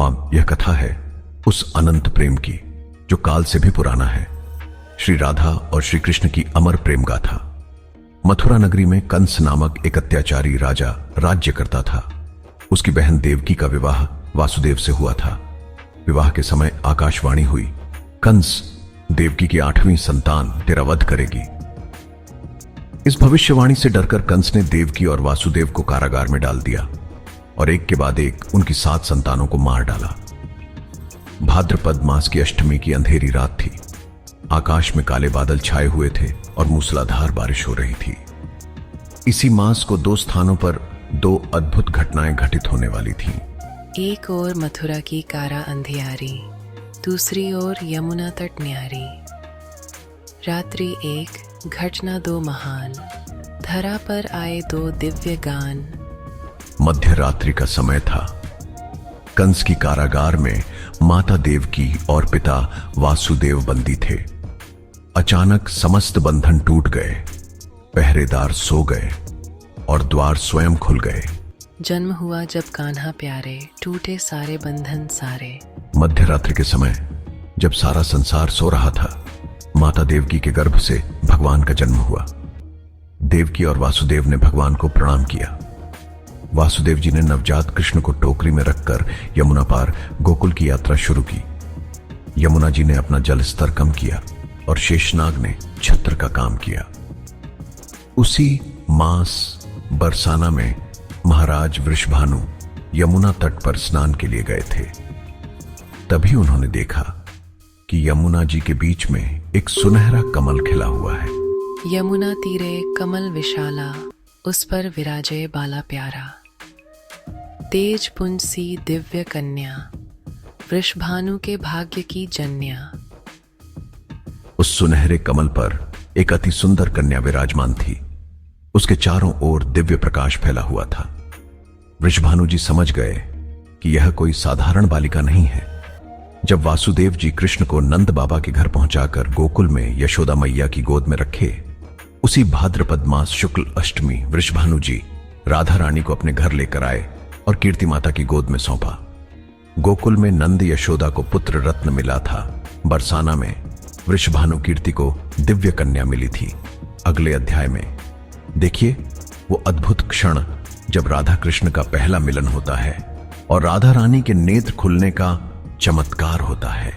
और यह कथा है उस अनंत प्रेम की जो काल से भी पुराना है। श्री राधा और श्री कृष्ण की अमर प्रेम गाथा। मथुरा नगरी में कंस नामक एक अत्याचारी राजा राज्य करता था। उसकी बहन देवकी का विवाह वासुदेव से हुआ था। विवाह के समय आकाशवाणी हुई, कंस देवकी की 8वीं संतान तेरा वध करेगी। इस भविष्यवाणी से डरकर कंस ने देवकी और वासुदेव को कारागार में डाल दिया और एक के बाद एक उनकी 7 संतानों को मार डाला। भाद्रपद मास की अष्टमी की अंधेरी रात थी। आकाश में काले बादल छाए हुए थे और मूसलाधार बारिश हो रही थी। इसी मास को 2 स्थानों पर 2 अद्भुत घटनाएं घटित होने वाली थीं। एक ओर मथुरा की कारा अंधियारी, दूसरी ओर यमुना तट न्यारी। रात्रि एक, घटना 2 महान, धरा पर आए 2 दिव्य गान। मध्य रात्रि का समय था। कंस की कारागार में माता देवकी और पिता वासुदेव बंदी थे। अचानक समस्त बंधन टूट गए, पहरेदार सो गए और द्वार स्वयं खुल गए। जन्म हुआ जब कान्हा प्यारे, टूटे सारे बंधन सारे। मध्य रात्रि के समय जब सारा संसार सो रहा था, माता देवकी के गर्भ से भगवान का जन्म हुआ। देवकी और वासुदेव ने भगवान को प्रणाम किया। वासुदेव जी ने नवजात कृष्ण को टोकरी में रखकर यमुना पार गोकुल की यात्रा शुरू की। यमुना जी ने अपना जल स्तर कम किया और शेषनाग ने छत्र का काम किया। उसी मास बरसाना में महाराज वृषभानु यमुना तट पर स्नान के लिए गए थे। तभी उन्होंने देखा कि यमुना जी के बीच में एक सुनहरा कमल खिला हुआ है। यमुना तीरे कमल विशाला, उस पर विराजे बाला प्यारा। तेज पुंज सी दिव्य कन्या, वृषभानु के भाग्य की जन्या। उस सुनहरे कमल पर एक अति सुंदर कन्या विराजमान थी। उसके चारों ओर दिव्य प्रकाश फैला हुआ था। वृषभानु जी समझ गए कि यह कोई साधारण बालिका नहीं है। जब वासुदेव जी कृष्ण को नंद बाबा के घर पहुंचाकर गोकुल में यशोदा मैया की गोद में रखे, उसी भाद्रपद मास शुक्ल अष्टमी वृषभानु जी राधा रानी को अपने घर लेकर आए और कीर्ति माता की गोद में सौंपा। गोकुल में नंद यशोदा को पुत्र रत्न मिला था। बरसाना में वृषभानु कीर्ति को दिव्य कन्या मिली थी। अगले अध्याय में देखिए वो अद्भुत क्षण जब राधा कृष्ण का पहला मिलन होता है और राधा रानी के नेत्र खुलने का चमत्कार होता है।